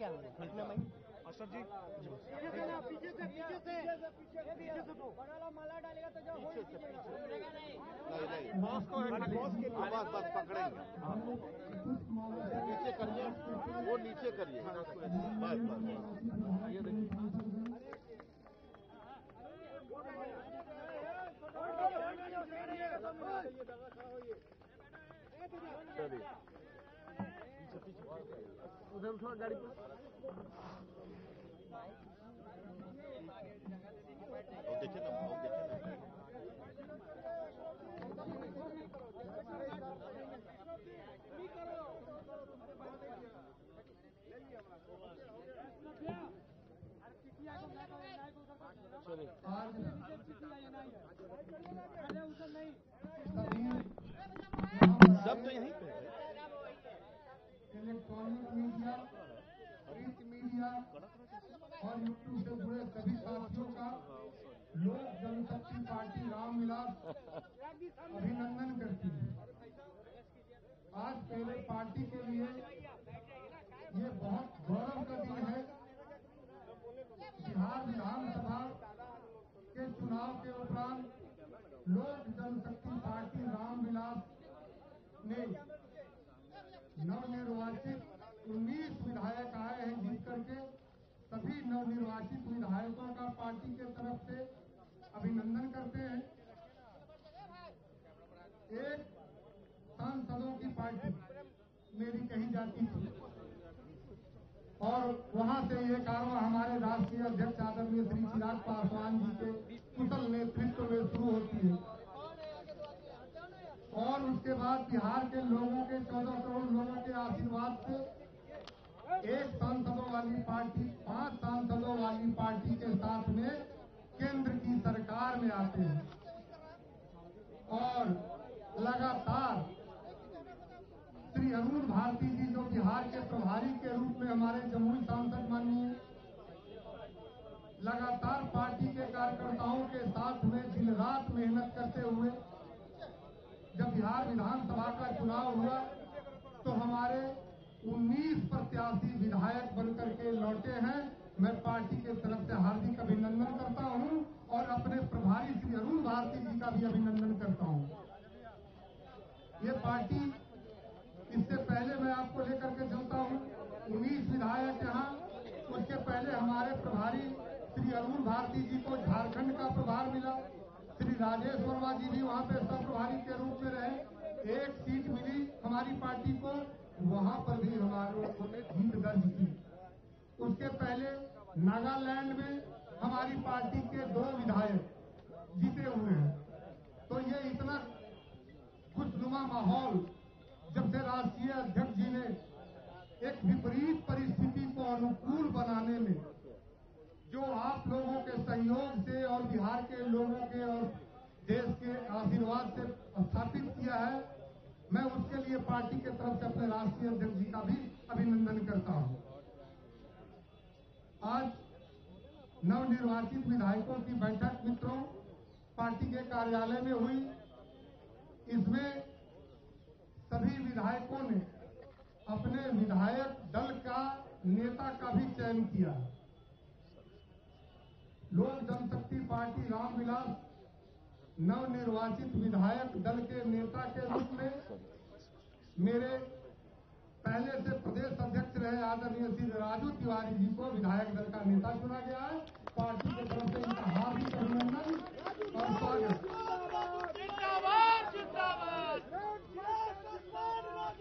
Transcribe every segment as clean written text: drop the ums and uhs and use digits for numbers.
जाऊंगा अशरफ जी पीछे से माला डालेगा तो बॉस को बॉस के लिए बस पकड़ेंगे, नीचे करिए, वो नीचे करिए, बस ये देखिए चलिए उधर उठा गाड़ी पर देखिए ना, सब तो यहीं पे है। इलेक्ट्रॉनिक मीडिया, प्रिंट मीडिया और यूट्यूब से जुड़े सभी साथियों का लोक जनशक्ति पार्टी रामविलास अभिनंदन करती है। आज पहले पार्टी के लिए ये बहुत गौरव का दिन है। बिहार विधानसभा के चुनाव के उपरांत लोक जनशक्ति पार्टी रामविलास ने नवनिर्वाचित 19 विधायक आए हैं जीत करके। सभी नवनिर्वाचित विधायकों का पार्टी के तरफ से अभिनंदन करते हैं। एक सांसदों की पार्टी मेरी कही जाती थी और वहां से ये कारवां हमारे राष्ट्रीय अध्यक्ष आदरणीय श्री चिराग पासवान जी के कुशल नेतृत्व में शुरू होती है और उसके बाद बिहार के लोगों के 14 करोड़ लोगों के आशीर्वाद से एक सांसदों वाली पार्टी 5 सांसदों वाली पार्टी के साथ में केंद्र की सरकार में आते हैं और लगातार श्री अरुण भारती जी जो बिहार के प्रभारी के रूप में हमारे जमुई सांसद माननीय लगातार पार्टी के कार्यकर्ताओं के साथ में दिन रात मेहनत करते हुए जब बिहार विधानसभा का चुनाव हुआ तो हमारे 19 प्रत्याशी विधायक बनकर के लौटे हैं। मैं पार्टी के तरफ से हार्दिक अभिनंदन करता हूं और अपने प्रभारी श्री अरुण भारती जी का भी अभिनंदन करता हूं। ये पार्टी इससे पहले मैं आपको लेकर के चलता हूं 19 विधायक यहाँ, उसके पहले हमारे प्रभारी श्री अरुण भारती जी को झारखंड का प्रभार मिला। श्री राजेश वर्मा जी भी वहां पे सब प्रभारी के रूप में रहे। एक सीट मिली हमारी पार्टी को, वहां पर भी हमारे लोगों ने जीत दर्ज की। उसके पहले नागालैंड में हमारी पार्टी के 2 विधायक जीते हुए हैं। तो ये इतना खुशनुमा माहौल जब से राष्ट्रीय अध्यक्ष जी ने एक विपरीत परिस्थिति को अनुकूल बनाने में जो आप लोगों के सहयोग से और बिहार के लोगों के और देश के आशीर्वाद से स्थापित किया है, मैं उसके लिए पार्टी के तरफ से अपने राष्ट्रीय अध्यक्ष जी का भी अभिनंदन करता हूं। आज नवनिर्वाचित विधायकों की बैठक मित्रों पार्टी के कार्यालय में हुई। इसमें सभी विधायकों ने अपने विधायक दल का नेता का भी चयन किया। लोक जनशक्ति पार्टी रामविलास नवनिर्वाचित विधायक दल के नेता के रूप में मेरे पहले से प्रदेश अध्यक्ष रहे आदरणीय श्री राजू तिवारी जी को विधायक दल का नेता चुना गया है। पार्टी की तरफ से इनका हार्दिक अभिनंदन और स्वागत।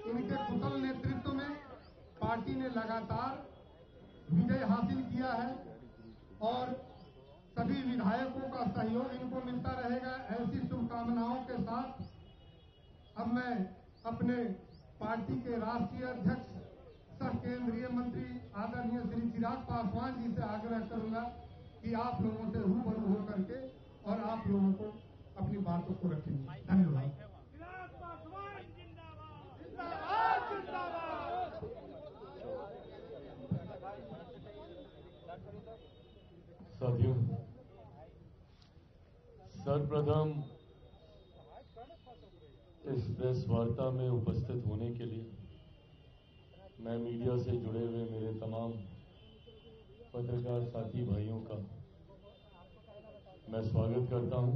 इनके कुशल नेतृत्व में पार्टी ने लगातार विजय हासिल किया है और सभी विधायकों का सहयोग इनको मिलता रहेगा। ऐसी शुभकामनाओं के साथ अब मैं अपने पार्टी के राष्ट्रीय अध्यक्ष सह केंद्रीय मंत्री आदरणीय श्री चिराग पासवान जी से आग्रह करूंगा कि आप लोगों से रूबरू होकर के और आप लोगों को अपनी बातों को रखेंगे। धन्यवाद। साथियों, सर्वप्रथम इस प्रेस वार्ता में उपस्थित होने के लिए मैं मीडिया से जुड़े हुए मेरे तमाम पत्रकार साथी भाइयों का मैं स्वागत करता हूं।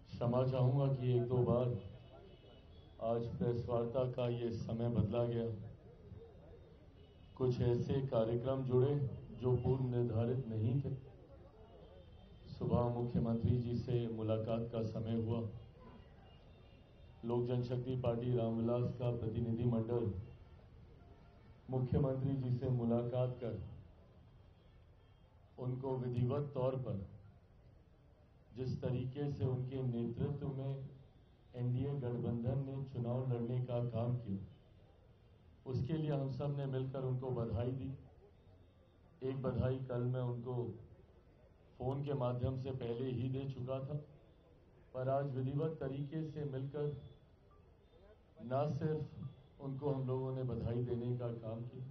क्षमा चाहूंगा कि एक दो बार आज प्रेस वार्ता का ये समय बदला गया। कुछ ऐसे कार्यक्रम जुड़े जो पूर्व निर्धारित नहीं थे। सुबह मुख्यमंत्री जी से मुलाकात का समय हुआ। लोक जनशक्ति पार्टी रामविलास का प्रतिनिधिमंडल मुख्यमंत्री जी से मुलाकात कर उनको विधिवत तौर पर जिस तरीके से उनके नेतृत्व में एनडीए गठबंधन ने चुनाव लड़ने का काम किया, उसके लिए हम सब ने मिलकर उनको बधाई दी। एक बधाई कल मैं उनको फोन के माध्यम से पहले ही दे चुका था, पर आज विधिवत तरीके से मिलकर न सिर्फ उनको हम लोगों ने बधाई देने का काम किया,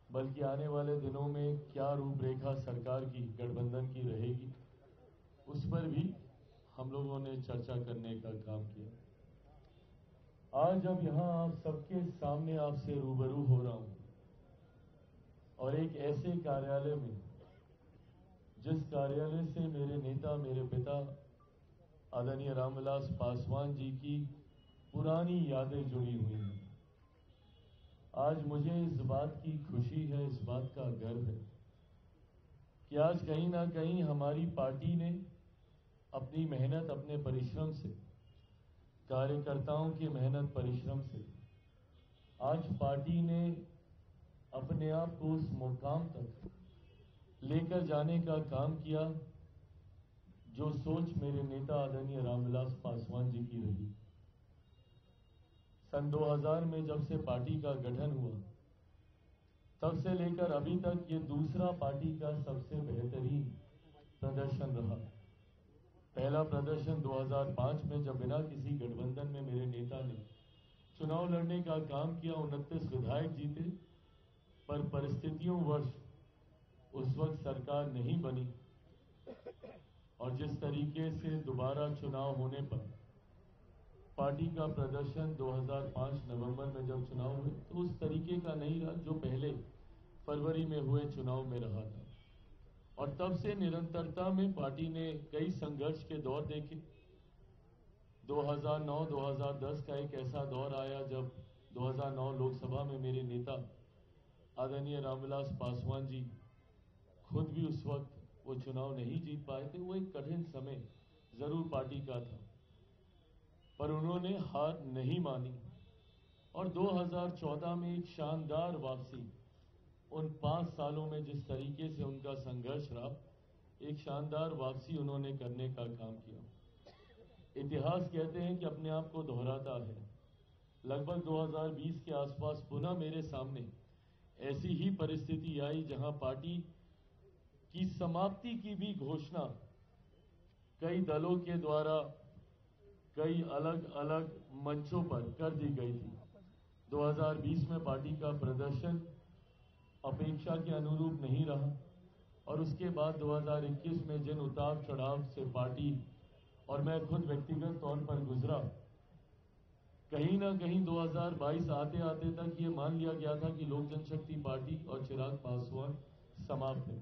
बल्कि आने वाले दिनों में क्या रूपरेखा सरकार की गठबंधन की रहेगी उस पर भी हम लोगों ने चर्चा करने का काम किया। आज जब यहां आप सबके सामने आपसे रूबरू हो रहा हूं और एक ऐसे कार्यालय में जिस कार्यालय से मेरे नेता, मेरे पिता आदरणीय रामविलास पासवान जी की पुरानी यादें जुड़ी हुई हैं, आज मुझे इस बात की खुशी है, इस बात का गर्व है कि आज कहीं ना कहीं हमारी पार्टी ने अपनी मेहनत, अपने परिश्रम से, कार्यकर्ताओं की मेहनत परिश्रम से आज पार्टी ने अपने आप को उस मुकाम तक लेकर जाने का काम किया जो सोच मेरे नेता आदरणीय रामविलास पासवान जी की रही। सन 2000 में जब से पार्टी का गठन हुआ तब से लेकर अभी तक ये दूसरा पार्टी का सबसे बेहतरीन प्रदर्शन रहा। पहला प्रदर्शन 2005 में जब बिना किसी गठबंधन में मेरे नेता ने चुनाव लड़ने का काम किया, 29 विधायक जीते, पर परिस्थितियों वर्ष उस वक्त सरकार नहीं बनी और जिस तरीके से दोबारा चुनाव होने पर पार्टी का प्रदर्शन 2005 नवंबर में जब चुनाव हुए तो उस तरीके का नहीं रहा जो पहले फरवरी में हुए चुनाव में रहा था। और तब से निरंतरता में पार्टी ने कई संघर्ष के दौर देखे। 2009-2010 का एक ऐसा दौर आया जब 2009 लोकसभा में मेरे नेता आदरणीय रामविलास पासवान जी खुद भी उस वक्त वो चुनाव नहीं जीत पाए थे। वो एक कठिन समय जरूर पार्टी का था, पर उन्होंने हार नहीं मानी और 2014 में एक शानदार वापसी, उन 5 सालों में जिस तरीके से उनका संघर्ष रहा, एक शानदार वापसी उन्होंने करने का काम किया। इतिहास कहते हैं कि अपने आप को दोहराता है। लगभग 2020 के आसपास पुनः मेरे सामने ऐसी ही परिस्थिति आई जहां पार्टी की समाप्ति की भी घोषणा कई दलों के द्वारा कई अलग अलग मंचों पर कर दी गई थी। 2020 में पार्टी का प्रदर्शन अपेक्षा के अनुरूप नहीं रहा और उसके बाद 2021 में जिन उतार चढ़ाव से पार्टी और मैं खुद व्यक्तिगत तौर पर गुजरा, कहीं ना कहीं 2022 आते आते तक ये मान लिया गया था कि लोक जनशक्ति पार्टी और चिराग पासवान समाप्त है।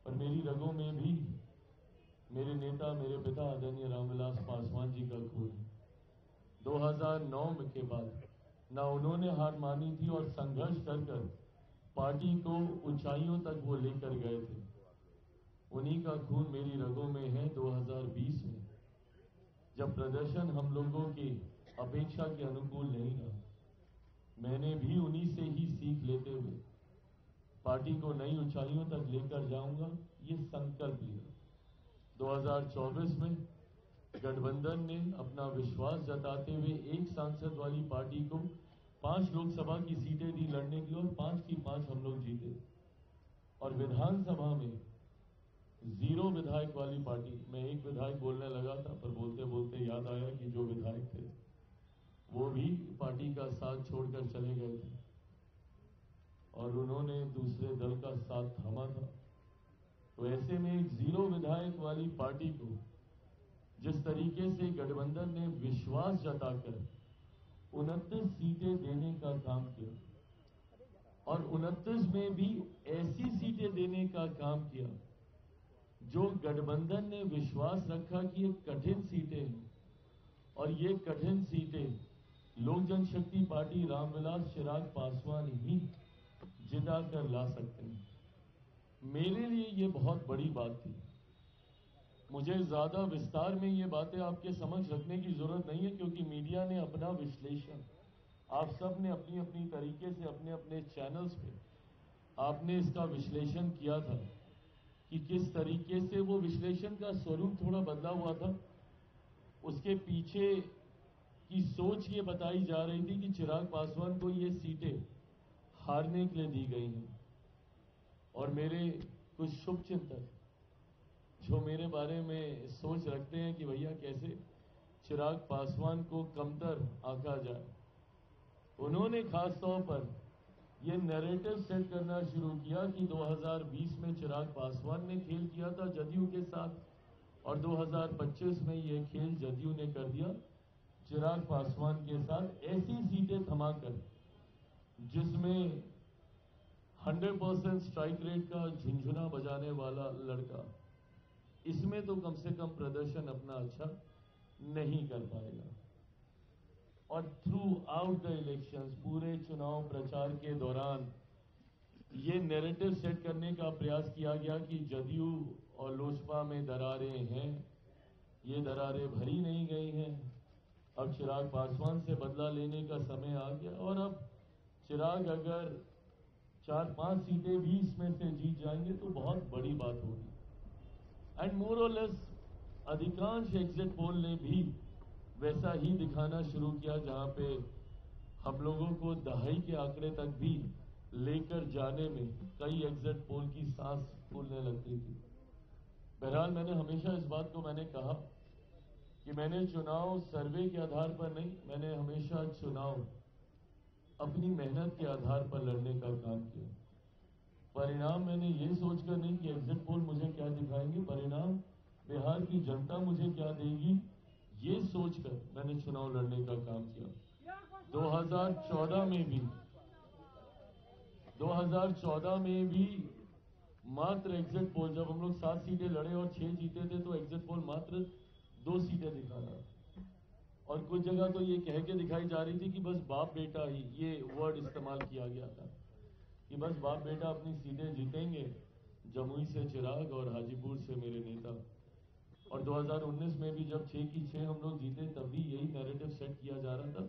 पर मेरी रगों में भी मेरे नेता, मेरे पिता आदरणीय रामविलास पासवान जी का खून है। 2009 के बाद ना उन्होंने हार मानी थी और संघर्ष कर पार्टी को ऊंचाइयों तक वो लेकर गए थे। उन्हीं का खून मेरी रगों में है। 2020 में जब प्रदर्शन हम लोगों की अपेक्षा के अनुकूल नहीं रहा, मैंने भी उन्हीं से ही सीख लेते हुए पार्टी को नई ऊंचाइयों तक लेकर जाऊंगा, ये संकल्प लिया। 2024 में गठबंधन ने अपना विश्वास जताते हुए एक सांसद वाली पार्टी को 5 लोकसभा की सीटें दी लड़ने की और 5 की 5 हम लोग जीते। और विधानसभा में 0 विधायक वाली पार्टी, मैं एक विधायक बोलने लगा था पर बोलते बोलते याद आया कि जो विधायक थे वो भी पार्टी का साथ छोड़कर चले गए थे और उन्होंने दूसरे दल का साथ थामा था। तो ऐसे में एक 0 विधायक वाली पार्टी को जिस तरीके से गठबंधन ने विश्वास जताकर 29 सीटें देने का काम किया और 29 में भी ऐसी सीटें देने का काम किया जो गठबंधन ने विश्वास रखा कि ये कठिन सीटें हैं और ये कठिन सीटें लोक जनशक्ति पार्टी रामविलास चिराग पासवान ही जिता कर ला सकते हैं। मेरे लिए ये बहुत बड़ी बात थी। मुझे ज्यादा विस्तार में ये बातें आपके समक्ष रखने की जरूरत नहीं है, क्योंकि मीडिया ने अपना विश्लेषण, आप सब ने अपनी अपनी तरीके से अपने अपने चैनल्स पे आपने इसका विश्लेषण किया था कि किस तरीके से वो विश्लेषण का स्वरूप थोड़ा बदला हुआ था। उसके पीछे की सोच ये बताई जा रही थी कि चिराग पासवान को ये सीटें हारने के लिए दी गई हैं, और मेरे कुछ शुभचिंतक जो मेरे बारे में सोच रखते हैं कि भैया कैसे चिराग पासवान को कमतर आंका जाए, उन्होंने खास तौर पर यह नैरेटिव सेट करना शुरू किया कि 2020 में चिराग पासवान ने खेल किया था जदयू के साथ, और 2025 में यह खेल जदयू ने कर दिया चिराग पासवान के साथ, ऐसी सीटें थमाकर जिसमें 100% स्ट्राइक रेट का झुंझुना बजाने वाला लड़का इसमें तो कम से कम प्रदर्शन अपना अच्छा नहीं कर पाएगा। और थ्रू आउट द इलेक्शंस, पूरे चुनाव प्रचार के दौरान ये नैरेटिव सेट करने का प्रयास किया गया कि जदयू और लोजपा में दरारें हैं, ये दरारें भरी नहीं गई हैं, अब चिराग पासवान से बदला लेने का समय आ गया, और अब चिराग अगर 4-5 सीटें भी इसमें से जीत जाएंगे तो बहुत बड़ी बात होगी। एंड मोर और लेस अधिकांश एग्जिट पोल ने भी वैसा ही दिखाना शुरू किया, जहां पे हम लोगों को दहाई के आंकड़े तक भी लेकर जाने में कई एग्जिट पोल की सांस फूलने लगती थी। बहरहाल मैंने हमेशा इस बात को मैंने कहा कि मैंने चुनाव सर्वे के आधार पर नहीं, मैंने हमेशा चुनाव अपनी मेहनत के आधार पर लड़ने का काम किया। परिणाम मैंने ये सोचकर नहीं कि एग्जिट पोल मुझे क्या दिखाएंगे, परिणाम बिहार की जनता मुझे क्या देगी, ये सोचकर मैंने चुनाव लड़ने का काम किया। 2014 में भी मात्र एग्जिट पोल, जब हम लोग 7 सीटें लड़े और 6 जीते थे, तो एग्जिट पोल मात्र 2 सीटें दिखा रहा, और कुछ जगह तो ये कह के दिखाई जा रही थी कि बस बाप बेटा ही, ये वर्ड इस्तेमाल किया गया था कि बस बाप बेटा अपनी सीटें जीतेंगे, जमुई से चिराग और हाजीपुर से मेरे नेता। और 2019 में भी जब 6 की 6 हम लोग जीते, तब भी यही नैरेटिव सेट किया जा रहा था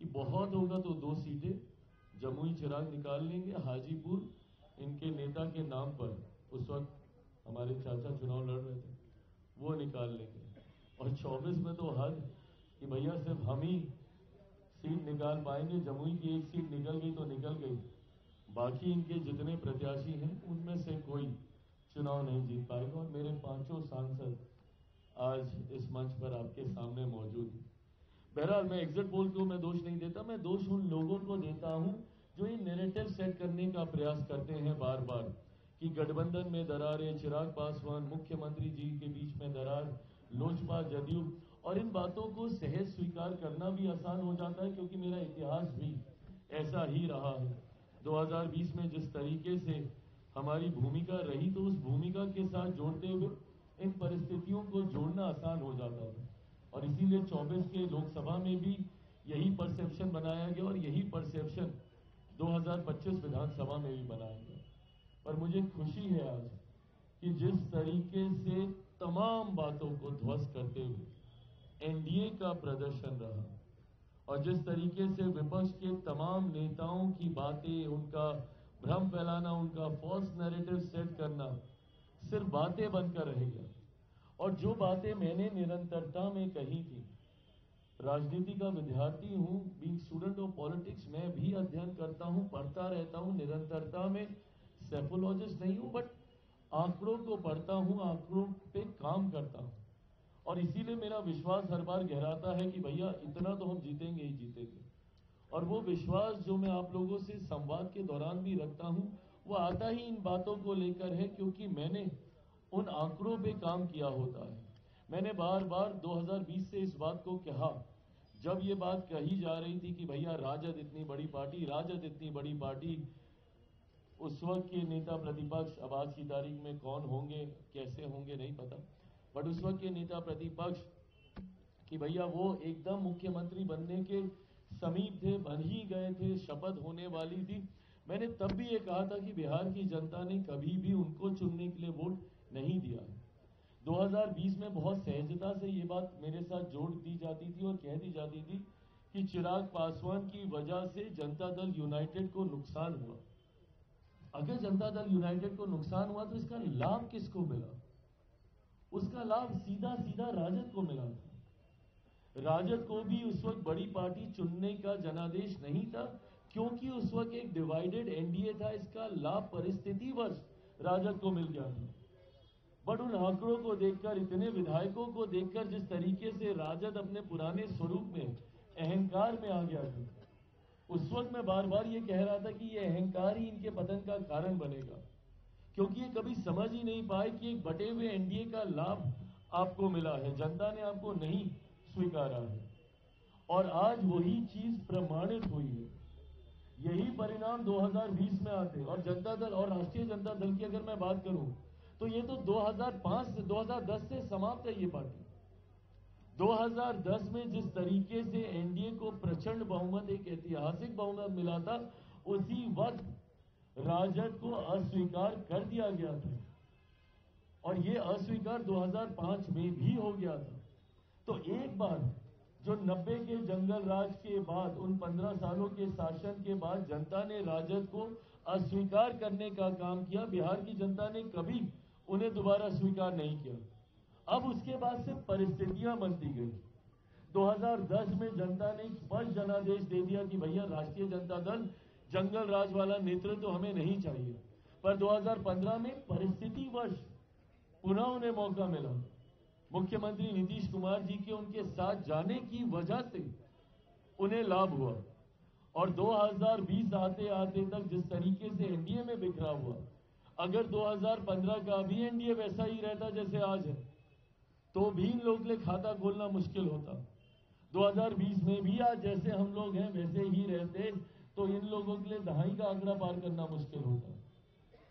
कि बहुत होगा तो 2 सीटें जमुई चिराग निकाल लेंगे, हाजीपुर इनके नेता के नाम पर, उस वक्त हमारे चाचा चुनाव लड़ रहे थे, वो निकाल लेंगे। और 24 में तो हद कि भैया सिर्फ हम ही सीट निकाल पाएंगे, जमुई की 1 सीट निकल गई तो निकल गई, बाकी इनके जितने प्रत्याशी हैं उनमें से कोई चुनाव नहीं जीत पाएगा। और मेरे 5 सांसद आज इस मंच पर आपके सामने मौजूद हैं। बहरहाल मैं एग्जिट पोल को मैं दोष नहीं देता, मैं दोष उन लोगों को देता हूं जो ये नैरेटिव सेट करने का प्रयास करते हैं बार बार कि गठबंधन में दरारें, चिराग पासवान मुख्यमंत्री जी के बीच में दरार, लोजपा जदयू, और इन बातों को सहज स्वीकार करना भी आसान हो जाता है, क्योंकि मेरा इतिहास भी ऐसा ही रहा है। 2020 में जिस तरीके से हमारी भूमिका रही, तो उस भूमिका के साथ जोड़ते हुए इन परिस्थितियों को जोड़ना आसान हो जाता था, और इसीलिए 24 के लोकसभा में भी यही परसेप्शन बनाया गया और यही परसेप्शन 2025 विधानसभा में भी बनाया गया। पर मुझे खुशी है आज कि जिस तरीके से तमाम बातों को ध्वस्त करते हुए एनडीए का प्रदर्शन रहा, और जिस तरीके से विपक्ष के तमाम नेताओं की बातें, उनका भ्रम फैलाना, उनका फॉल्स नैरेटिव सेट करना सिर्फ बातें बनकर रह गया, और जो बातें मैंने निरंतरता में कही थी, राजनीति का विद्यार्थी हूं, बीइंग स्टूडेंट ऑफ पॉलिटिक्स, मैं भी अध्ययन करता हूं, पढ़ता रहता हूं, निरंतरता में सेफोलॉजिस्ट नहीं हूं, बट आंकड़ों को पढ़ता हूं, आंकड़ों पे काम करता हूं, और इसीलिए मेरा विश्वास हर बार गहराता है कि भैया इतना तो हम जीतेंगे ही जीतेंगे। और वो विश्वास जो मैं आप लोगों से संवाद के दौरान भी रखता हूं, वो आता ही इन बातों को लेकर है, क्योंकि मैंने उन आंकड़ों पे काम किया होता है। मैंने बार बार 2020 से इस बात को कहा, जब ये बात कही जा रही थी कि भैया राजद इतनी बड़ी पार्टी, राजद इतनी बड़ी पार्टी, उस वक्त के नेता प्रतिपक्ष, अब आज की तारीख में कौन होंगे कैसे होंगे नहीं पता, बट उस वक्त के नेता प्रतिपक्ष कि भैया वो एकदम मुख्यमंत्री बनने के समीप थे, बन ही गए थे, शपथ होने वाली थी। मैंने तब भी ये कहा था कि बिहार की जनता ने कभी भी उनको चुनने के लिए वोट नहीं दिया। 2020 में बहुत सहजता से ये बात मेरे साथ जोड़ दी जाती थी और कह दी जाती थी कि चिराग पासवान की वजह से जनता दल यूनाइटेड को नुकसान हुआ। अगर जनता दल यूनाइटेड को नुकसान हुआ तो इसका लाभ किसको मिला? उसका लाभ सीधा सीधा राजद को मिला था। राजद को भी उस वक्त बड़ी पार्टी चुनने का जनादेश नहीं था, क्योंकि उस वक्त एक डिवाइडेड एनडीए था। इसका लाभ परिस्थितिवश राजद को मिल गया था। बट उन आंकड़ों को देखकर, इतने विधायकों को देखकर, जिस तरीके से राजद अपने पुराने स्वरूप में, अहंकार में आ गया था, उस वक्त मैं बार बार ये कह रहा था कि ये अहंकार ही इनके पतन का कारण बनेगा, क्योंकि ये कभी समझ ही नहीं पाए कि एक बटे हुए एनडीए का लाभ आपको मिला है, जनता ने आपको नहीं स्वीकारा है। और आज वही चीज प्रमाणित हुई है। यही परिणाम 2020 में आते, और जनता दल और राष्ट्रीय जनता दल की अगर मैं बात करूं तो ये तो 2005 से 2010 से समाप्त है ये पार्टी। 2010 में जिस तरीके से एनडीए को प्रचंड बहुमत, एक ऐतिहासिक बहुमत मिला था, उसी वक्त राजद को अस्वीकार कर दिया गया था, और ये अस्वीकार 2005 में भी हो गया था। तो एक बार जो 90 के जंगल राज के बाद, उन 15 सालों के शासन के बाद जनता ने राजद को अस्वीकार करने का काम किया। बिहार की जनता ने कभी उन्हें दोबारा स्वीकार नहीं किया। अब उसके बाद से परिस्थितियां बनती गई। 2010 में जनता ने स्पष्ट जनादेश दे दिया कि भैया राष्ट्रीय जनता दल जंगल राज वाला नेतृत्व तो हमें नहीं चाहिए। पर 2015 में परिस्थितिवश पुनः उन्हें मौका मिला। मुख्यमंत्री नीतीश कुमार जी के उनके साथ जाने की वजह से उन्हें लाभ हुआ। और 2020 आते आते तक जिस तरीके से एनडीए में बिखरा हुआ, अगर 2015 का भी एनडीए वैसा ही रहता जैसे आज है, तो भी इन लोगों के लिए खाता खोलना मुश्किल होता। 2020 में भी आज जैसे हम लोग हैं वैसे ही रहते, तो इन लोगों के लिए दहाई का आंकड़ा पार करना मुश्किल होता।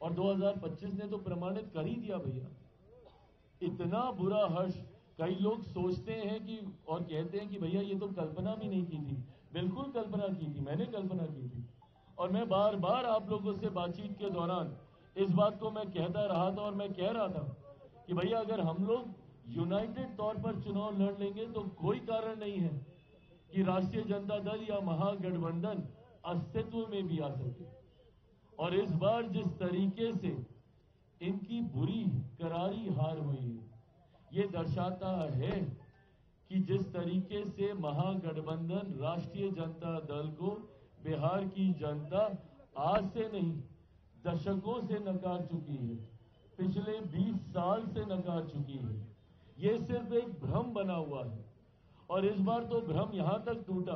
और 2025 ने तो प्रमाणित कर ही दिया भैया। इतना बुरा हर्ष, कई लोग सोचते हैं कि और कहते हैं कि भैया ये तो कल्पना भी नहीं की थी। बिल्कुल कल्पना की थी, मैंने कल्पना की थी। और मैं बार बार आप लोगों से बातचीत के दौरान इस बात को मैं कहता रहा था, और मैं कह रहा था कि भैया अगर हम लोग यूनाइटेड तौर पर चुनाव लड़ लेंगे तो कोई कारण नहीं है कि राष्ट्रीय जनता दल या महागठबंधन अस्तित्व में भी आ सके। और इस बार जिस तरीके से इनकी बुरी करारी हार हुई है, ये दर्शाता है कि जिस तरीके से महागठबंधन राष्ट्रीय जनता दल को बिहार की जनता आज से नहीं दशकों से नकार चुकी है, पिछले 20 साल से नकार चुकी है। ये सिर्फ एक भ्रम बना हुआ है। और इस बार तो भ्रम यहां तक टूटा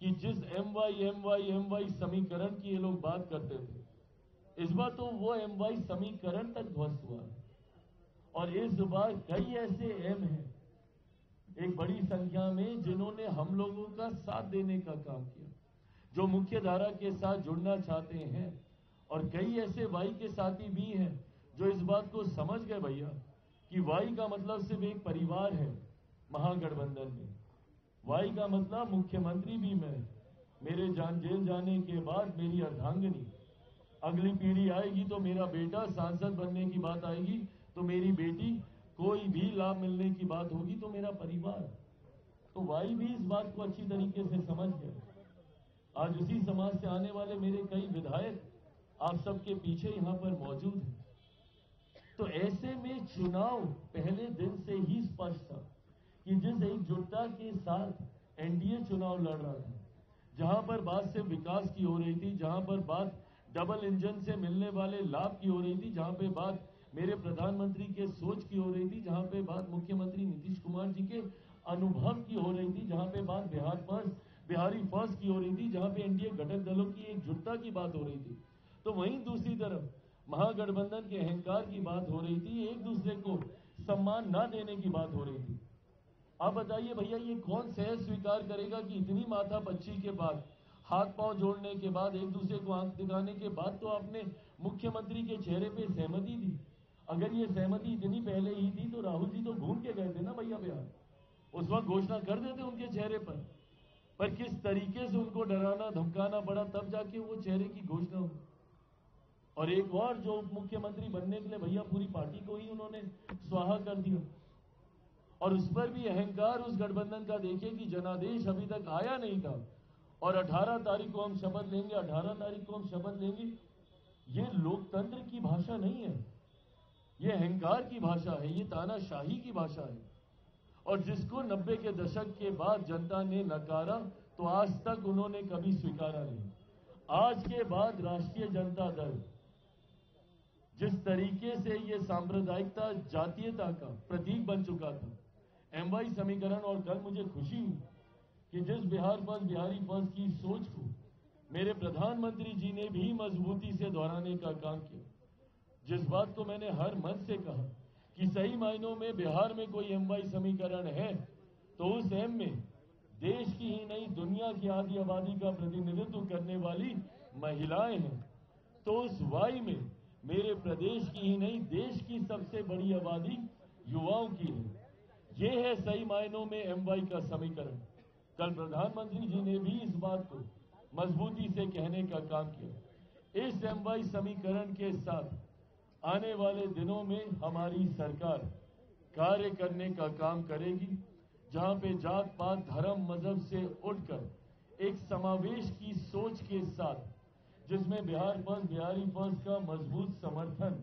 कि जिस एमवाई समीकरण की ये लोग बात करते थे, इस बार तो वो एमवाई समीकरण तक ध्वस्त हुआ है। और इस बार कई ऐसे एम हैं एक बड़ी संख्या में जिन्होंने हम लोगों का साथ देने का काम किया, जो मुख्य धारा के साथ जुड़ना चाहते हैं। और कई ऐसे वाई के साथी भी हैं जो इस बात को समझ गए भैया कि वाई का मतलब सिर्फ एक परिवार है महागठबंधन में। वाई का मतलब मुख्यमंत्री भी मैं, मेरे जेल जाने के बाद मेरी अर्धांगिनी, अगली पीढ़ी आएगी तो मेरा बेटा सांसद बनने की बात आएगी तो मेरी बेटी, कोई भी लाभ मिलने की बात होगी तो मेरा परिवार। तो वाई भी इस बात को अच्छी तरीके से समझ गए। आज उसी समाज से आने वाले मेरे कई विधायक आप सबके पीछे यहां पर मौजूद हैं। तो ऐसे में चुनाव पहले दिन से ही स्पष्ट था कि जिस एकजुटता के साथ एनडीए चुनाव लड़ रहा था, जहां पर बात सिर्फ विकास की हो रही थी, जहां पर बात डबल इंजन से मिलने वाले लाभ की हो रही थी, जहां पे बात मेरे प्रधानमंत्री के सोच की हो रही थी, जहां पे बात मुख्यमंत्री नीतीश कुमार जी के अनुभव की हो रही थी, जहां पे बात बिहारी फर्स्ट की हो रही थी, जहां पे एनडीए घटक दलों की एकजुटता की बात हो रही थी, तो वहीं दूसरी तरफ महागठबंधन के अहंकार की बात हो रही थी, एक दूसरे को सम्मान न देने की बात हो रही थी। आप बताइए भैया ये कौन सहज स्वीकार करेगा कि इतनी माथा पच्ची के बाद हाथ पांव जोड़ने के बाद, एक दूसरे को आंख दिखाने के बाद तो आपने मुख्यमंत्री के चेहरे पे सहमति दी। अगर ये सहमति इतनी पहले ही थी तो राहुल जी तो घूम के गए थे ना भैया बिहार, उस वक्त घोषणा कर देते उनके चेहरे पर किस तरीके से उनको डराना धमकाना पड़ा, तब जाके वो चेहरे की घोषणा हुई। और एक और जो उप मुख्यमंत्री बनने के लिए भैया पूरी पार्टी को ही उन्होंने स्वाहा कर दिया। और उस पर भी अहंकार उस गठबंधन का देखिए कि जनादेश अभी तक आया नहीं था और 18 तारीख को हम शपथ लेंगे, 18 तारीख को हम शपथ लेंगे। ये लोकतंत्र की भाषा नहीं है, ये अहंकार की भाषा है, ये तानाशाही की भाषा है। और जिसको 90 के दशक के बाद जनता ने नकारा तो आज तक उन्होंने कभी स्वीकारा नहीं। आज के बाद राष्ट्रीय जनता दल जिस तरीके से ये सांप्रदायिकता जातीयता का प्रतीक बन चुका था, एमवाई समीकरण, और कल मुझे खुशी हुई कि जिस बिहार फर्स्ट बिहारी फर्स्ट की सोच को मेरे प्रधानमंत्री जी ने भी मजबूती से दोहराने का काम किया। जिस बात को मैंने हर मंच से कहा कि सही मायनों में बिहार में कोई एमवाई समीकरण है तो उस एम में देश की ही नहीं दुनिया की आधी आबादी का प्रतिनिधित्व करने वाली महिलाएं हैं, तो उस वाई में मेरे प्रदेश की ही नहीं देश की सबसे बड़ी आबादी युवाओं की है। ये है सही मायनों में एमवाई का समीकरण। कल प्रधानमंत्री जी ने भी इस बात को मजबूती से कहने का काम किया। इस एमवाई समीकरण के साथ आने वाले दिनों में हमारी सरकार कार्य करने का काम करेगी, जहां पे जात पात धर्म मजहब से उठकर एक समावेश की सोच के साथ, जिसमें बिहार फर्स्ट बिहारी फर्स्ट का मजबूत समर्थन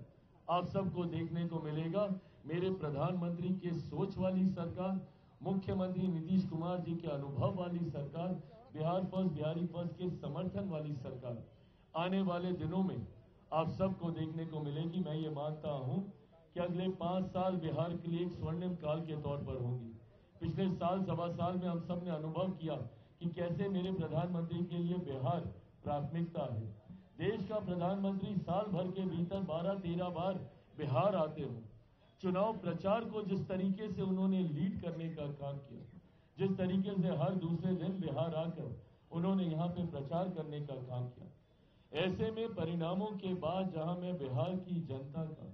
आप सबको देखने को मिलेगा। मेरे प्रधानमंत्री के सोच वाली सरकार, मुख्यमंत्री नीतीश कुमार जी के अनुभव वाली सरकार, बिहार फर्स्ट बिहारी फर्स्ट के समर्थन वाली सरकार आने वाले दिनों में आप सबको देखने को मिलेगी। मैं ये मानता हूं कि अगले 5 साल बिहार के लिए एक स्वर्णिम काल के तौर पर होंगे। पिछले साल सवा साल में हम सब ने अनुभव किया कि कैसे मेरे प्रधानमंत्री के लिए बिहार प्राथमिकता है। देश का प्रधानमंत्री साल भर के भीतर 12-13 बार बिहार आते हो। चुनाव प्रचार को जिस तरीके से उन्होंने लीड करने का काम किया, जिस तरीके से हर दूसरे दिन बिहार आकर उन्होंने यहाँ पे प्रचार करने का काम किया, ऐसे में परिणामों के बाद जहां मैं बिहार की जनता का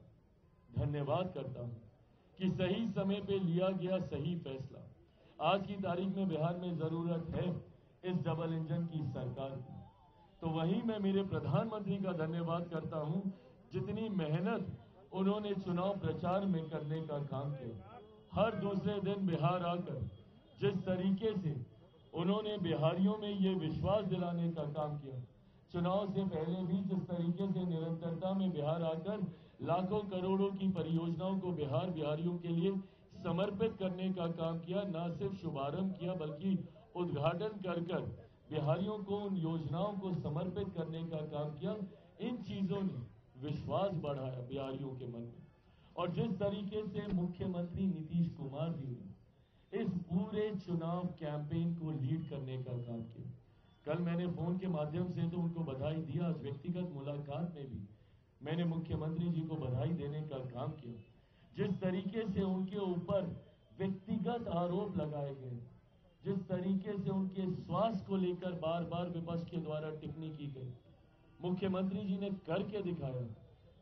धन्यवाद करता हूं कि सही समय पे लिया गया सही फैसला। आज की तारीख में बिहार में जरूरत है इस डबल इंजन की सरकार की, तो वहीं मैं मेरे प्रधानमंत्री का धन्यवाद करता हूं जितनी मेहनत उन्होंने चुनाव प्रचार में करने का काम किया। हर दूसरे दिन बिहार आकर जिस तरीके से उन्होंने बिहारियों में ये विश्वास दिलाने का काम किया, चुनाव से पहले भी जिस तरीके से निरंतरता में बिहार आकर लाखों करोड़ों की परियोजनाओं को बिहारियों के लिए समर्पित करने का काम किया, न सिर्फ शुभारंभ किया बल्कि उद्घाटन कर बिहारियों को उन योजनाओं को समर्पित करने का काम किया। इन चीजों ने विश्वास बढ़ाया बिहारियों के मन में। और जिस तरीके से मुख्यमंत्री नीतीश कुमार जी ने इस पूरे चुनाव कैंपेन को लीड करने का काम किया, कल मैंने फोन के माध्यम से तो उनको बधाई दिया, आज व्यक्तिगत मुलाकात में भी मैंने मुख्यमंत्री जी को बधाई देने का काम किया। जिस तरीके से उनके ऊपर व्यक्तिगत आरोप लगाए गए, जिस तरीके से उनके स्वास्थ्य को लेकर बार बार विपक्ष के द्वारा टिप्पणी की गई, मुख्यमंत्री जी ने करके दिखाया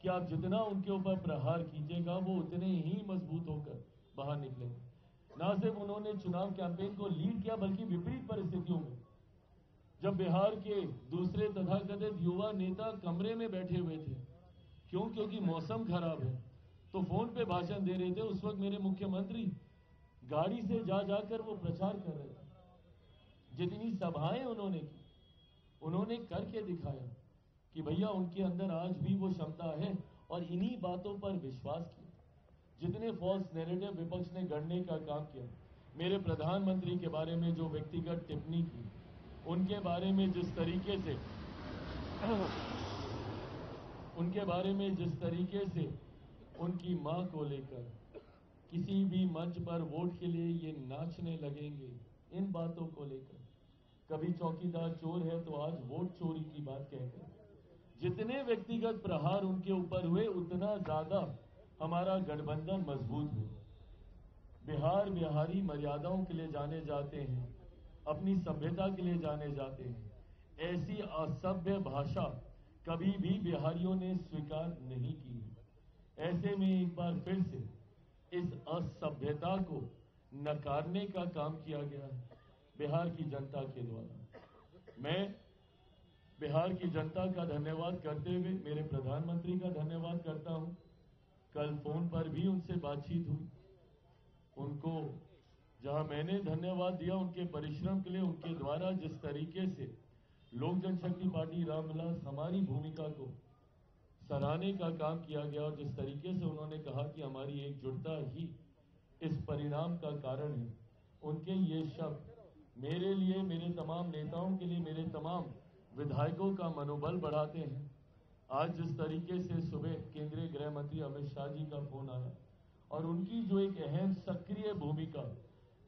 कि आप जितना उनके ऊपर प्रहार कीजिएगा वो उतने ही मजबूत होकर बाहर निकलेंगे। न सिर्फ उन्होंने चुनाव कैंपेन को लीड किया बल्कि विपरीत परिस्थितियों में जब बिहार के दूसरे तथाकथित युवा नेता कमरे में बैठे हुए थे, क्योंकि मौसम खराब है, तो फोन पे भाषण दे रहे थे, उस वक्त मेरे मुख्यमंत्री गाड़ी से जाकर वो प्रचार कर रहे थे। जितनी सभाएं उन्होंने की, उन्होंने करके दिखाया कि भैया उनके अंदर आज भी वो क्षमता है, और इन्हीं बातों पर विश्वास किया। जितने फॉल्स नैरेटिव विपक्ष ने गढ़ने का काम किया, मेरे प्रधानमंत्री के बारे में जो व्यक्तिगत टिप्पणी की, उनके बारे में जिस तरीके से उनकी मां को लेकर किसी भी मंच पर वोट के लिए ये नाचने लगेंगे, इन बातों को लेकर, कभी चौकीदार चोर है तो आज वोट चोरी की बात कहकर जितने व्यक्तिगत प्रहार उनके ऊपर हुए, उतना ज्यादा हमारा गठबंधन मजबूत हुआ। बिहार बिहारी मर्यादाओं के लिए जाने जाते हैं, अपनी सभ्यता के लिए जाने जाते हैं। ऐसी असभ्य भाषा कभी भी बिहारियों ने स्वीकार नहीं की है। ऐसे में एक बार फिर से इस असभ्यता को नकारने का काम किया गया है बिहार की जनता के द्वारा। मैं बिहार की जनता का धन्यवाद करते हुए मेरे प्रधानमंत्री का धन्यवाद करता हूं। कल फोन पर भी उनसे बातचीत हुई। उनको जहां मैंने धन्यवाद दिया उनके परिश्रम के लिए, उनके द्वारा जिस तरीके से लोक जनशक्ति पार्टी रामविलास हमारी भूमिका को सराहने का काम किया गया और जिस तरीके से उन्होंने कहा कि हमारी एकजुटता ही इस परिणाम का कारण है, उनके ये शब्द मेरे लिए, मेरे तमाम नेताओं के लिए, मेरे तमाम विधायकों का मनोबल बढ़ाते हैं। आज जिस तरीके से सुबह केंद्रीय गृह मंत्री अमित शाह जी का फोन आया और उनकी जो एक अहम सक्रिय भूमिका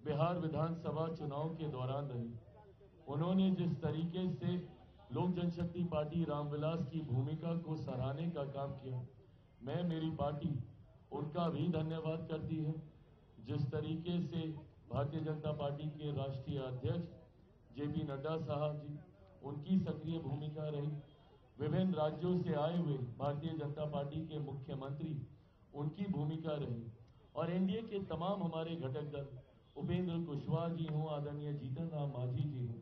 बिहार विधानसभा चुनाव के दौरान रही, उन्होंने जिस तरीके से लोक जनशक्ति पार्टी रामविलास की भूमिका को सराहने का काम किया, मैं, मेरी पार्टी उनका भी धन्यवाद करती है। जिस तरीके से भारतीय जनता पार्टी के राष्ट्रीय अध्यक्ष जेपी नड्डा साहब जी, उनकी सक्रिय भूमिका रही, विभिन्न राज्यों से आए हुए भारतीय जनता पार्टी के मुख्यमंत्री, उनकी भूमिका रही, और एनडीए के तमाम हमारे घटक दल, उपेंद्र कुशवाहा जी हों, आदरणीय जीतन राम मांझी जी हों,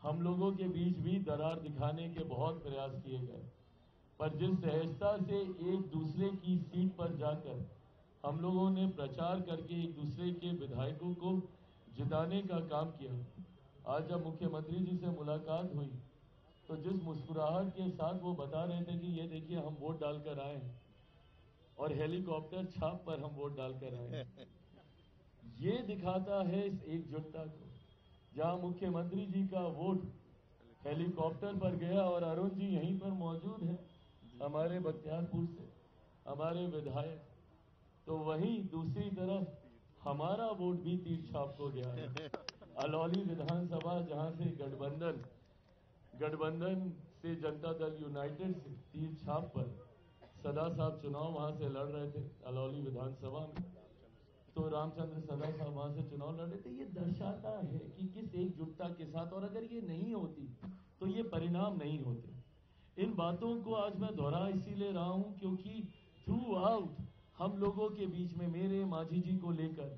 हम लोगों के बीच भी दरार दिखाने के बहुत प्रयास किए गए, पर जिस सहजता से एक दूसरे की सीट पर जाकर हम लोगों ने प्रचार करके एक दूसरे के विधायकों को जिताने का काम किया। आज जब मुख्यमंत्री जी से मुलाकात हुई तो जिस मुस्कुराहट के साथ वो बता रहे थे कि ये देखिए हम वोट डालकर आए हैं और हेलीकॉप्टर छाप पर हम वोट डालकर आए हैं, ये दिखाता है इस एकजुटता को। जहां मुख्यमंत्री जी का वोट हेलीकॉप्टर पर गया और अरुण जी यहीं पर मौजूद हैं हमारे बख्तियारपुर से, हमारे विधायक, तो वहीं दूसरी तरफ हमारा वोट भी तीर छाप हो गया है। अलौली विधानसभा जहां से गठबंधन से जनता दल यूनाइटेड से तीर छाप पर सदा साहब चुनाव वहां से लड़ रहे थे अलौली विधानसभा में, तो रामचंद्र सदा साहब वहां से चुनाव लड़ रहे थे। ये दर्शाता है कि किस एकजुटता के साथ, और अगर ये नहीं होती तो ये परिणाम नहीं होते। इन बातों को आज मैं दोहरा इसीलिए रहा हूं क्योंकि थ्रू आउट हम लोगों के बीच में, मेरे मांझी जी को लेकर,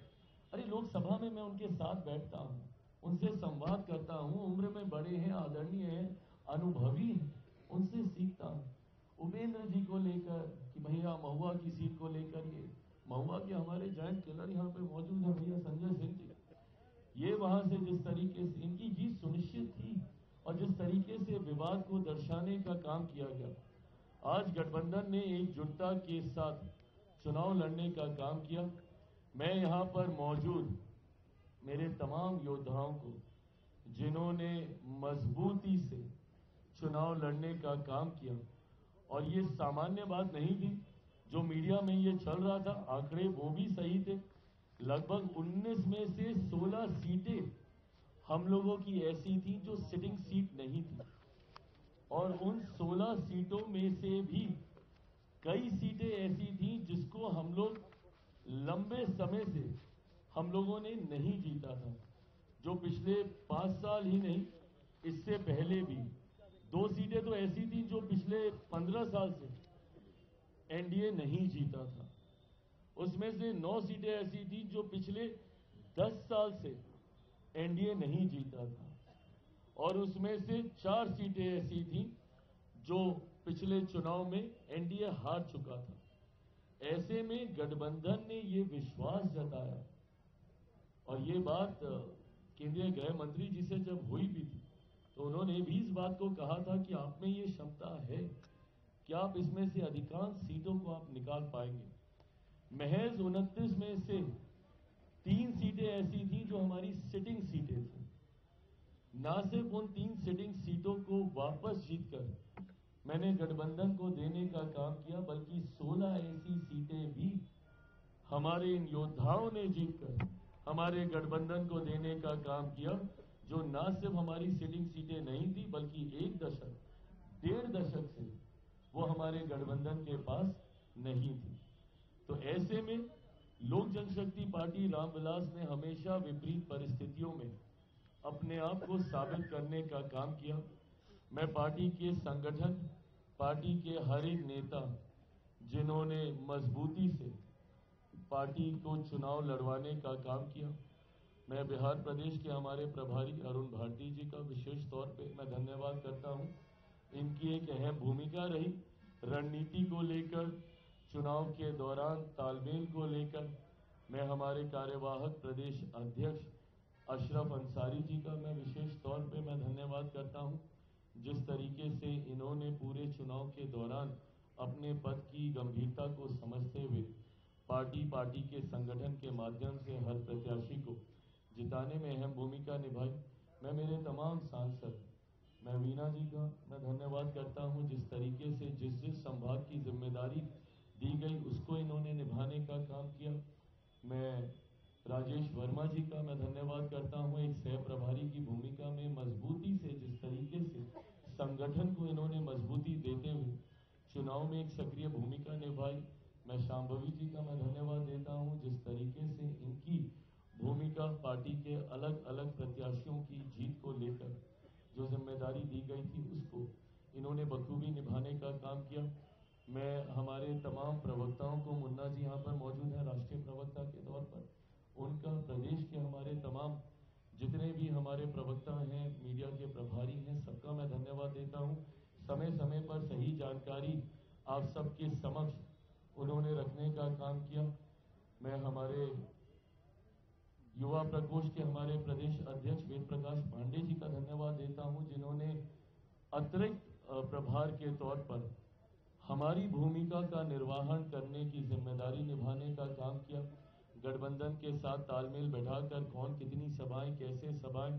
अरे लोकसभा में मैं उनके साथ बैठता हूं, उनसे संवाद करता हूं, उम्र में बड़े हैं, आदरणीय हैं, अनुभवी हैं, उनसे सीखता हूं। उपेंद्र जी को लेकर कि भैया महुआ की सीट को लेकर, ये महुआ के हमारे जॉइंट किलर यहाँ पे मौजूद है भैया संजय सिंह जी, ये वहां से जिस तरीके से इनकी जीत सुनिश्चित थी और जिस तरीके से विवाद को दर्शाने का काम किया गया, आज गठबंधन ने एकजुटता के साथ चुनाव लड़ने का काम किया। मैं यहाँ पर मौजूद मेरे तमाम योद्धाओं को, जिन्होंने मजबूती से चुनाव लड़ने का काम किया, और ये सामान्य बात नहीं थी जो मीडिया में ये चल रहा था, आंकड़े वो भी सही थे। लगभग 19 में से 16 सीटें हम लोगों की ऐसी थी जो सिटिंग सीट नहीं थी, और उन 16 सीटों में से भी कई सीटें ऐसी थी जिसको हम लोग लंबे समय से हम लोगों ने नहीं जीता था, जो पिछले 5 साल ही नहीं, इससे पहले भी 2 सीटें तो ऐसी थी जो पिछले 15 साल से एनडीए नहीं जीता था। उसमें से 9 सीटें ऐसी थी जो पिछले 10 साल से एनडीए नहीं जीता था, और उसमें से 4 सीटें ऐसी थी जो पिछले चुनाव में एनडीए हार चुका था। ऐसे में गठबंधन ने ये विश्वास जताया, और ये बात केंद्रीय गृह मंत्री जी से जब हुई भी थी तो उन्होंने भी इस बात को कहा था कि आप में ये क्षमता है कि आप इसमें से अधिकांश सीटों को आप निकाल पाएंगे। महज 29 में से 3 सीटें ऐसी थी जो हमारी सिटिंग सीटें थी। ना सिर्फ उन 3 सिटिंग सीटों को वापस जीतकर मैंने गठबंधन को देने का काम किया, बल्कि 16 ऐसी सीटें भी हमारे इन योद्धाओं ने जीतकर हमारे गठबंधन को देने का काम किया, जो ना सिर्फ हमारी सिटिंग सीटें नहीं थी बल्कि 1 दशक, 1.5 दशक से वो हमारे गठबंधन के पास नहीं थी। तो ऐसे में लोक जनशक्ति पार्टी रामविलास ने हमेशा विपरीत परिस्थितियों में अपने आप को साबित करने का काम किया। मैं पार्टी के संगठन, पार्टी के हर एक नेता जिन्होंने मजबूती से पार्टी को चुनाव लड़वाने का काम किया, मैं बिहार प्रदेश के हमारे प्रभारी अरुण भारती जी का विशेष तौर पे मैं धन्यवाद करता हूं। इनकी एक अहम भूमिका रही रणनीति को लेकर, चुनाव के दौरान तालमेल को लेकर। मैं हमारे कार्यवाहक प्रदेश अध्यक्ष अशरफ अंसारी जी का मैं विशेष तौर पे मैं धन्यवाद करता हूं। जिस तरीके से इन्होंने पूरे चुनाव के दौरान अपने पद की गंभीरता को समझते हुए पार्टी के संगठन के माध्यम से हर प्रत्याशी को जिताने में अहम भूमिका निभाई। मैं मेरे तमाम सांसद, मैं वीना जी का मैं धन्यवाद करता हूं। जिस तरीके से जिस संभाग की जिम्मेदारी दी गई उसको इन्होंने निभाने का काम किया। मैं राजेश वर्मा जी का मैं धन्यवाद करता हूं। एक सह प्रभारी की भूमिका में मजबूती से जिस तरीके से संगठन को इन्होंने मजबूती देते हुए चुनाव में एक सक्रिय भूमिका निभाई। मैं शांभवी जी का मैं धन्यवाद देता हूं। जिस तरीके से इनकी भूमिका पार्टी के अलग अलग प्रत्याशियों की जीत को लेकर जो जिम्मेदारी दी गई थी उसको इन्होंने बखूबी निभाने का काम किया। मैं हमारे तमाम प्रवक्ताओं को, मुन्ना जी यहाँ पर मौजूद हैं राष्ट्रीय प्रवक्ता के तौर पर, उनका, प्रदेश के हमारे तमाम जितने भी हमारे प्रवक्ता हैं, मीडिया के प्रभारी हैं, सबका मैं धन्यवाद देता हूं। समय समय पर सही जानकारी आप सबके समक्ष उन्होंने रखने का काम किया। मैं हमारे युवा प्रकोष्ठ के हमारे प्रदेश अध्यक्ष वेद प्रकाश पांडे जी का धन्यवाद देता हूं, जिन्होंने अतिरिक्त प्रभार के तौर पर हमारी भूमिका का निर्वहन करने की जिम्मेदारी निभाने का काम किया। गठबंधन के साथ तालमेल बैठाकर कौन कितनी सभाएं, कैसे सभाएं,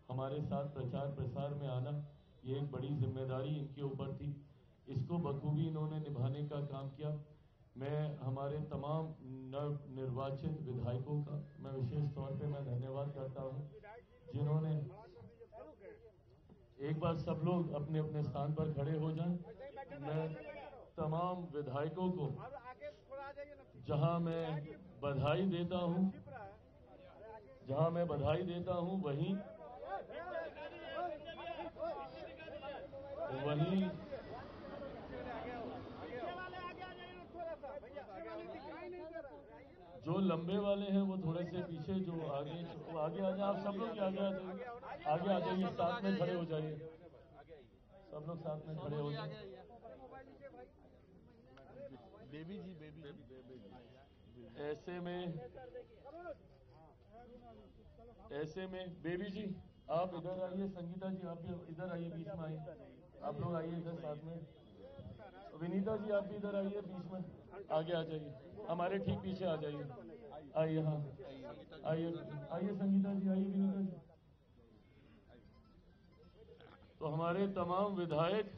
हमारे साथ प्रचार प्रसार में आना, ये एक बड़ी जिम्मेदारी इनके ऊपर थी। इसको बखूबी इन्होंने निभाने का काम किया। मैं हमारे तमाम नव निर्वाचित विधायकों का मैं विशेष तौर पे मैं धन्यवाद करता हूं, जिन्होंने, एक बार सब लोग अपने अपने स्थान पर खड़े हो जाएं। मैं तमाम विधायकों को जहां मैं बधाई देता हूं, वहीं जो लंबे वाले हैं वो थोड़े से पीछे, जो आगे आ जाए। आप सब लोग आगे आ जाइए, साथ में खड़े हो जाइए, सब लोग साथ में खड़े हो जाइए। बेबी जी ऐसे में बेबी जी आप इधर आइए, संगीता जी आप भी इधर आइए, बीच में आइए, आप लोग आइए इधर साथ में। विनीता जी आप भी इधर आइए, बीच में आगे आ जाइए, हमारे ठीक पीछे आ जाइए। आइए, हाँ आइए संगीता जी, आइए विनीता जी। तो हमारे तमाम विधायक,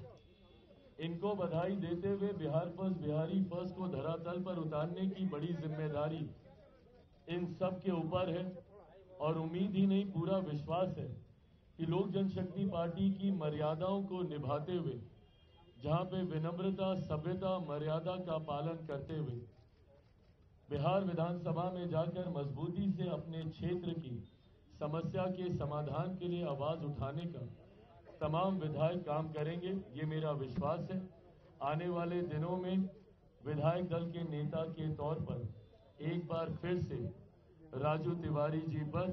इनको बधाई देते हुए बिहार फर्स्ट, बिहारी फर्स्ट को धरातल पर उतारने की बड़ी जिम्मेदारी इन सब के ऊपर है। और उम्मीद ही नहीं, पूरा विश्वास है कि लोक जनशक्ति पार्टी की मर्यादाओं को निभाते हुए, जहां पे विनम्रता, सभ्यता, मर्यादा का पालन करते हुए बिहार विधानसभा में जाकर मजबूती से अपने क्षेत्र की समस्या के समाधान के लिए आवाज उठाने का तमाम विधायक काम करेंगे, ये मेरा विश्वास है। आने वाले दिनों में विधायक दल के नेता के तौर पर एक बार फिर से राजू तिवारी जी पर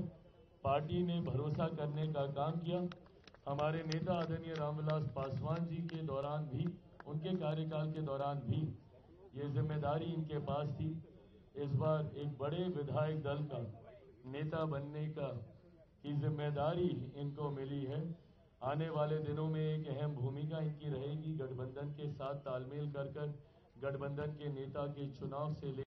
पार्टी ने भरोसा करने का काम किया। हमारे नेता आदरणीय रामविलास पासवान जी के दौरान भी, उनके कार्यकाल के दौरान भी ये जिम्मेदारी इनके पास थी। इस बार एक बड़े विधायक दल का नेता बनने की जिम्मेदारी इनको मिली है। आने वाले दिनों में एक अहम भूमिका इनकी रहेगी, गठबंधन के साथ तालमेल कर गठबंधन के नेता के चुनाव से